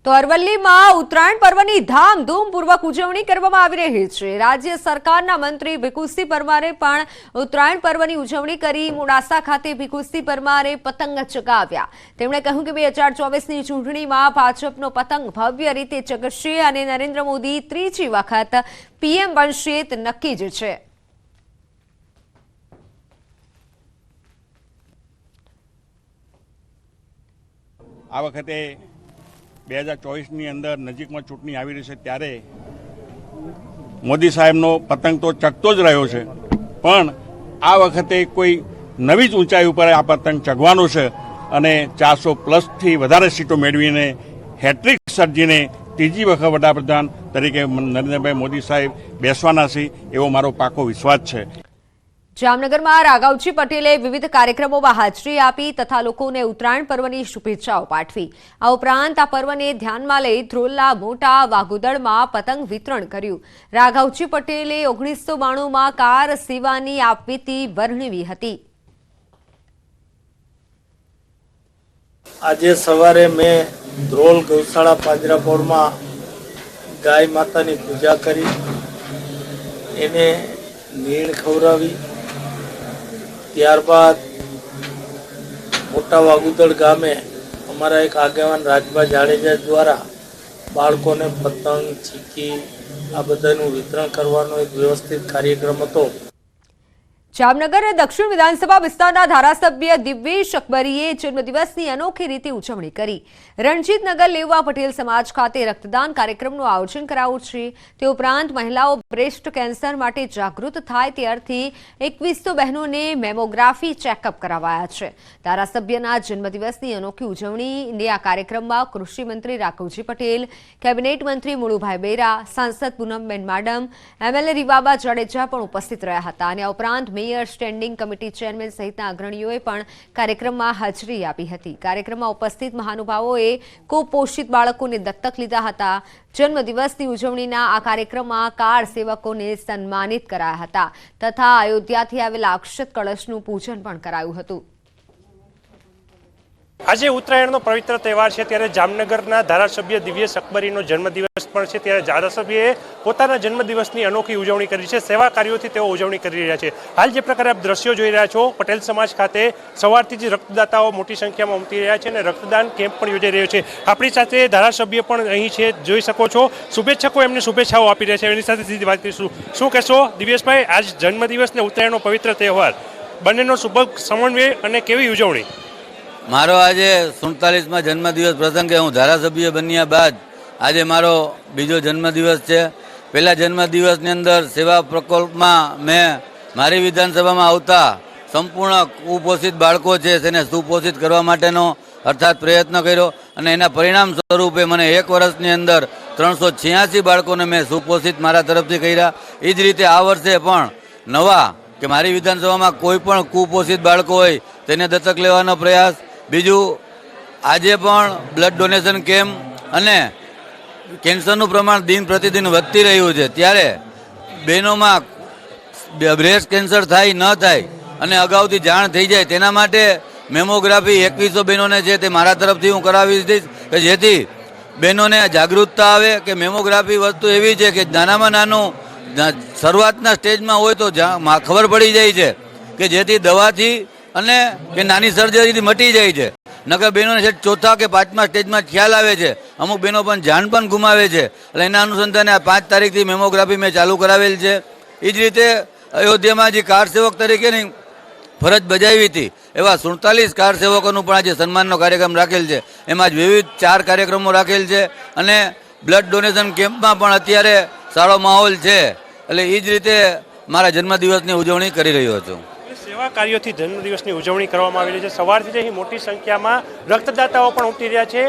તો અરવલ્લીમાં ઉત્તરાયણ પર્વની ધામધૂમપૂર્વક ઉજવણી કરવામાં આવી રહી છે। રાજ્ય સરકારના મંત્રી ભીખુસિંહ પરમારે પણ ઉત્તરાયણ પર્વની ઉજવણી કરી। મોડાસા ખાતે ભીખુસિંહ પરમારે પતંગ ચગાવ્યા। તેમણે કહ્યું કે 2024ની ચૂંટણીમાં ભાજપનો પતંગ ભવ્ય રીતે ચગશે અને નરેન્દ્ર મોદી ત્રીજી વખત પીએમ બનશે તે નક્કી જ છે। આ વખતે 2024ની અંદર નજીકમાં ચૂંટણી આવી રહી છે ત્યારે મોદી સાહેબનો પતંગ તો ચગતો જ રહ્યો છે, પણ આ વખતે કોઈ નવી જ ઊંચાઈ ઉપર આ પતંગ ચગવાનો છે અને 400+ વધારે સીટો મેળવીને હેટ્રિક સર્જીને ત્રીજી વખત વડાપ્રધાન તરીકે નરેન્દ્રભાઈ મોદી સાહેબ બેસવાના છે એવો મારો પાકો વિશ્વાસ છે। જામનગરમાં રાઘવજી પટેલે વિવિધ કાર્યક્રમોમાં હાજરી આપી તથા લોકોને ઉત્તરાયણ પર્વની શુભેચ્છાઓ પાઠવી। આ ઉપરાંત આ પર્વને ધ્યાનમાં લઈ ધ્રોલના મોટા વાગુદળમાં પતંગ વિતરણ કર્યું। રાઘવજી પટેલે 1992માં કાર સેવાની આપવીતી વર્ણવી હતી। આજે સવારે મેં ધ્રોલ ગૌશાળા પાંજરાપોળમાં ગાય માતાની પૂજા કરી, એને નીણ ખવડાવી। ત્યારબાદ મોટા વાગુદળ ગામે અમારા એક આગેવાન રાજભા જાડેજા દ્વારા બાળકોને પતંગ, ચીકી આ બધાનું વિતરણ કરવાનો એક વ્યવસ્થિત કાર્યક્રમ હતો। જામનગર દક્ષિણ વિધાનસભા વિસ્તારના ધારાસભ્ય દિવ્યેશ અકબરીએ જન્મદિવસની અનોખી રીતે ઉજવણી કરી। રણજીતનગર લેવા પટેલ સમાજ ખાતે રક્તદાન કાર્યક્રમનું આયોજન કરાયું છે। તે ઉપરાંત મહિલાઓ બ્રેસ્ટ કેન્સર માટે જાગૃત થાય તે અર્થે 2100 બહેનોને મેમોગ્રાફી ચેકઅપ કરાવાયા છે। ધારાસભ્યના જન્મદિવસની અનોખી ઉજવણીને આ કાર્યક્રમમાં કૃષિ મંત્રી રાઘવજી પટેલ, કેબિનેટ મંત્રી મુળુભાઈ બેરા, સાંસદ પૂનમબેન માડમ, એમએલએ રીવાબા જાડેજા પણ ઉપસ્થિત રહ્યા હતા અને આ ઉપરાંત મેયર, સ્ટેન્ડિંગ કમિટી ચેરમેન સહિતના અગ્રણીઓએ પણ કાર્યક્રમમાં હાજરી આપી હતી। કાર્યક્રમમાં ઉપસ્થિત મહાનુભાવોએ કુપોષિત બાળકોને દત્તક લીધા હતા। જન્મદિવસની ઉજવણીના આ કાર્યક્રમમાં કાર સેવકોને સન્માનિત કરાયા હતા તથા અયોધ્યાથી આવેલા અક્ષત કળશનું પૂજન પણ કરાયું હતું। આજે ઉત્તરાયણનો પવિત્ર તહેવાર છે ત્યારે જામનગરના ધારાસભ્ય દિવ્યેશ અકબરીનો જન્મદિવસ પણ છે ત્યારે ધારાસભ્યએ પોતાના જન્મદિવસની અનોખી ઉજવણી કરી છે। સેવા કાર્યોથી તેઓ ઉજવણી કરી રહ્યા છે। હાલ જે પ્રકારે આપ દ્રશ્યો જોઈ રહ્યા છો, પટેલ સમાજ ખાતે સવારથી જ રક્તદાતાઓ મોટી સંખ્યામાં ઉમટી રહ્યા છે અને રક્તદાન કેમ્પ પણ યોજાઈ રહ્યો છે। આપણી સાથે ધારાસભ્ય પણ અહીં છે, જોઈ શકો છો। શુભેચ્છકો એમને શુભેચ્છાઓ આપી રહ્યા છે, એની સાથે સીધી વાત કરીશું। શું કહેશો દિવ્યેશભાઈ, આજ જન્મદિવસ ને ઉત્તરાયણનો પવિત્ર તહેવાર બંનેનો શુભ સમન્વય અને કેવી ઉજવણી? મારો આજે 47માં જન્મદિવસ પ્રસંગે હું ધારાસભ્ય બન્યા બાદ આજે મારો બીજો જન્મદિવસ છે। પહેલા જન્મદિવસની અંદર સેવા પ્રકલ્પમાં મેં મારી વિધાનસભામાં આવતા સંપૂર્ણ કુપોષિત બાળકો છે તેને સુપોષિત કરવા માટેનો અર્થાત પ્રયત્ન કર્યો અને એના પરિણામ સ્વરૂપે મને 1 વર્ષની અંદર 386 બાળકોને મેં સુપોષિત મારા તરફથી કર્યા। એ જ રીતે આ વર્ષે પણ નવા કે મારી વિધાનસભામાં કોઈ પણ કુપોષિત બાળકો હોય તેને દત્તક લેવાનો પ્રયાસ। બીજું, આજે પણ બ્લડ ડોનેશન કેમ્પ અને કેન્સરનું પ્રમાણ દિન પ્રતિદિન વધતી રહ્યું છે ત્યારે બહેનોમાં બ્રેસ્ટ કેન્સર થાય ન થાય અને અગાઉથી જાણ થઈ જાય તેના માટે મેમોગ્રાફી 2100 બહેનોને છે તે મારા તરફથી હું કરાવી દઈશ કે જેથી બહેનોને જાગૃતતા આવે કે મેમોગ્રાફી વસ્તુ એવી છે કે નાનામાં નાનું શરૂઆતના સ્ટેજમાં હોય તો ખબર પડી જાય છે કે જેથી દવાથી અને કે નાની સર્જરીથી મટી જાય છે। નકર બહેનોને છે 4થા કે 5મા સ્ટેજમાં ખ્યાલ આવે છે, અમુક બહેનો પણ જાન પણ ગુમાવે છે। એટલે એના અનુસંધાને આ 5 તારીખથી મેમોગ્રાફી મેં ચાલુ કરાવેલ છે। એ જ રીતે અયોધ્યામાં જે કાર સેવક તરીકેની ફરજ બજાવી હતી એવા 47 કાર સેવકોનું પણ આજે સન્માનનો કાર્યક્રમ રાખેલ છે। એમાં જ વિવિધ 4 કાર્યક્રમો રાખેલ છે અને બ્લડ ડોનેશન કેમ્પમાં પણ અત્યારે સારો માહોલ છે। એટલે એ જ રીતે મારા જન્મદિવસની ઉજવણી કરી રહ્યો છું। સેવા કાર્યોથી જન્મદિવસની ઉજવણી કરવામાં આવી રહી છે। સવારથી અહીં મોટી સંખ્યામાં રક્તદાતાઓ પણ ઉમટી રહ્યા છે।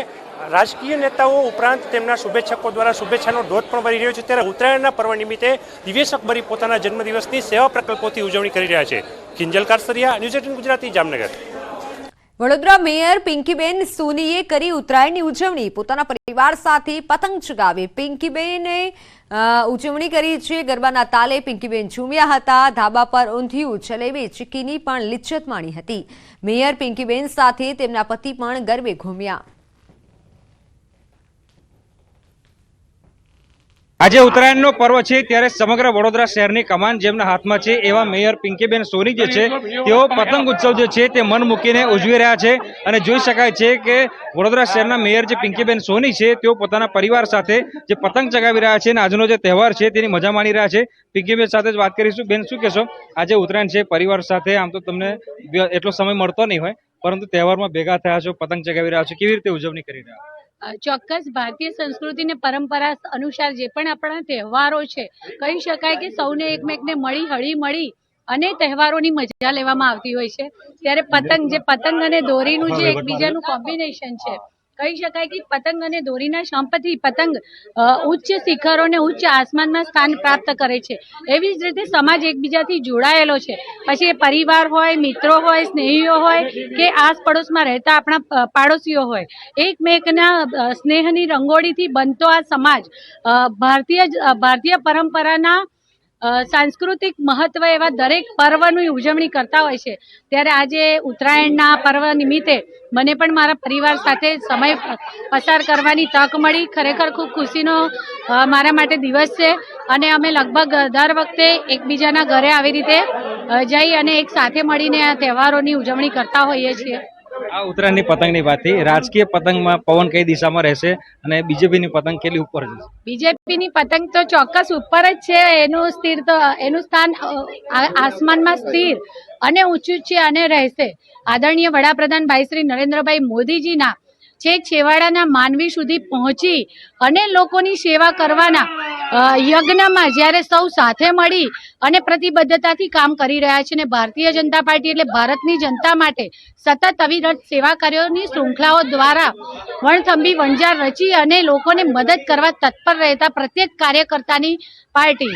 રાજકીય નેતાઓ ઉપરાંત તેમના શુભેચ્છકો દ્વારા શુભેચ્છાનો ધોધ પણ ભરી રહ્યો છે ત્યારે ઉત્તરાયણના પર્વ નિમિત્તે દિવ્યેશ અકબરી પોતાના જન્મદિવસની સેવા પ્રકલ્પોથી ઉજવણી કરી રહ્યા છે। કિંજલ કારસરિયા, ન્યૂઝ 18 ગુજરાતી, જામનગર। વડોદરા મેયર પિંકીબેન સોનીએ કરી ઉત્તરાયણની ઉજવણી। પોતાના પરિવાર સાથે પતંગ ચગાવી પિંકીબેને ઉજવણી કરી છે। ગરબાના તાલે પિંકીબેન ઝૂમ્યા હતા। ધાબા પર ઊંધિયું, જલેબી, ચીકીની પણ લિજ્જત માણી હતી। મેયર પિંકીબેન સાથે તેમના પતિ પણ ગરબે ઘૂમ્યા। આજે ઉત્તરાયણનો પર્વ છે ત્યારે સમગ્ર વડોદરા શહેરની કમાન જેમના હાથમાં છે એવા મેયર પિંકીબેન સોની જે છે તેઓ પતંગ ઉત્સવ જે છે તે મન મૂકીને ઉજવી રહ્યા છે અને જોઈ શકાય છે કે વડોદરા શહેરના મેયર જે પિંકીબેન સોની છે તેઓ પોતાના પરિવાર સાથે જે પતંગ ચગાવી રહ્યા છે અને આજનો જે તહેવાર છે તેની મજા માણી રહ્યા છે. પિંકીબેન સાથે જ વાત કરીશું. બેન, શું કહેશો? આજે ઉત્તરાયણ છે, પરિવાર સાથે આમ તો તમને એટલો સમય મળતો નહીં હોય, પરંતુ તહેવારમાં ભેગા થયા છો, પતંગ ચગાવી રહ્યા છો, કેવી રીતે ઉજવણી કરી રહ્યા છો? ચોક્કસ ભારતીય સંસ્કૃતિ ને પરંપરા અનુસાર જે પણ આપણા તહેવારો છે, કહી શકાય કે સૌને એકમેકને મળી હળી મળી અને તહેવારોની મજા લેવામાં આવતી હોય છે. ત્યારે પતંગ અને દોરીનું જે એકબીજાનું કોમ્બિનેશન છે, કહી શકાય કે પતંગ અને દોરીના સંપથી પતંગ ઉચ્ચ શિખરોને ઉચ્ચ આસમાનમાં સ્થાન પ્રાપ્ત કરે છે. એવી જ રીતે સમાજ એકબીજાથી જોડાયેલો છે. પછી એ પરિવાર હોય, મિત્રો હોય, સ્નેહીઓ હોય કે આસ પડોશમાં રહેતા આપણા પાડોશીઓ હોય, એકમેકના સ્નેહની રંગોળીથી બનતો આ સમાજ ભારતીય પરંપરાના સાંસ્કૃતિક મહત્વ એવા દરેક પર્વની ઉજવણી કરતા હોય છે. ત્યારે આજે ઉત્તરાયણના પર્વ નિમિત્તે મને પણ મારા પરિવાર સાથે સમય પસાર કરવાની તક મળી. ખરેખર ખૂબ ખુશીનો મારા માટે દિવસ છે અને અમે લગભગ દર વખતે એકબીજાના ઘરે આવી રીતે જઈ અને એક સાથે મળીને આ તહેવારોની ઉજવણી કરતા હોઈએ છીએ. આ ઉત્તરાયણની પતંગની વાત થઈ. રાજકીય પતંગમાં પવન કઈ દિશામાં રહેશે અને બીજેપીની પતંગ કેટલી ઉપર જશે? બીજેપીની પતંગ તો ચોક્કસ ઉપર જ છે. એનું સ્થાન આસમાનમાં સ્થિર અને ઊંચું છે અને રહેશે. આદરણીય વડાપ્રધાન ભાઈ શ્રી નરેન્દ્રભાઈ મોદીજીના છેક છેવાડાના માનવી સુધી પહોંચી અને લોકોની સેવા કરવાના યજ્ઞમાં જ્યારે સૌ સાથે મળી અને પ્રતિબદ્ધતાથી કામ કરી રહ્યા છે અને ભારતીય જનતા પાર્ટી એટલે ભારતની જનતા માટે સતત અવિરત સેવા કાર્યોની શૃંખલાઓ દ્વારા વણથંભી વણઝાર રચી અને લોકોને મદદ કરવા તત્પર રહેતા પ્રત્યેક કાર્યકર્તાની પાર્ટી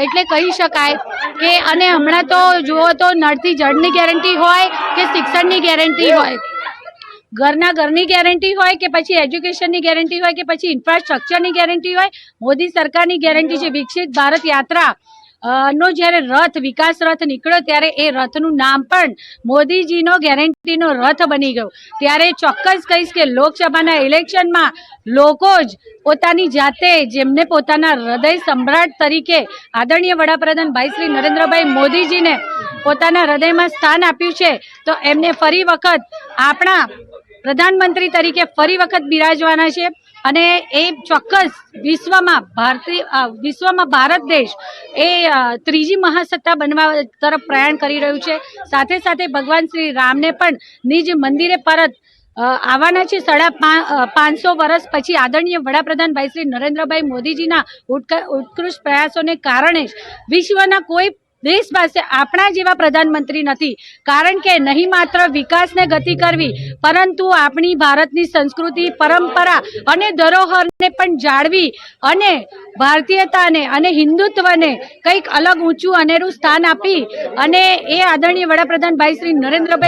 એટલે કહી શકાય કે અને હમણાં તો જુઓ તો નળથી જળની ગેરંટી હોય કે શિક્ષણની ગેરંટી હોય, ઘરની ગેરંટી હોય કે પછી એજ્યુકેશનની ગેરંટી હોય કે પછી ઇન્ફ્રાસ્ટ્રક્ચરની ગેરંટી હોય, મોદી સરકારની ગેરંટી છે. વિકસિત ભારત યાત્રા નો જ્યારે રથ વિકાસ રથ નીકળ્યો ત્યારે એ રથનું નામ પણ મોદીજીનો ગેરંટીનો રથ બની ગયો. ત્યારે ચોક્કસ કહીશ કે લોકસભાના ઇલેક્શનમાં લોકો જ પોતાની જાતે જેમને પોતાના હૃદય સમ્રાટ તરીકે આદરણીય વડાપ્રધાન ભાઈ શ્રી નરેન્દ્રભાઈ મોદીજીને પોતાના હૃદયમાં સ્થાન આપ્યું છે, તો એમને ફરી વખત આપણા પ્રધાનમંત્રી તરીકે ફરી વખત બિરાજવાના છે. અને એ ચોક્કસ વિશ્વમાં ભારત દેશ એ ત્રીજી મહાસત્તા બનવા તરફ પ્રયાણ કરી રહ્યું છે. સાથે સાથે ભગવાન શ્રી રામને પણ નિજ મંદિરે પરત આવવાના છે. 550 વર્ષ પછી આદરણીય વડાપ્રધાન ભાઈ શ્રી નરેન્દ્રભાઈ મોદીજીના ઉત્કૃષ્ટ પ્રયાસોને કારણે જ વિશ્વના કોઈ દેશ પાસે આપણા જેવા પ્રધાનમંત્રી નથી. કારણ કે નહીં માત્ર વિકાસને ગતિ કરવી, પરંતુ આપણી ભારતની સંસ્કૃતિ, પરંપરા અને ધરોહરને પણ જાળવી અને ભારતીયતાને અને હિન્દુત્વને કંઈક અલગ ઊંચું અનેરું સ્થાન આપી અને એ આદરણીય વડાપ્રધાન ભાઈ શ્રી નરેન્દ્રભાઈ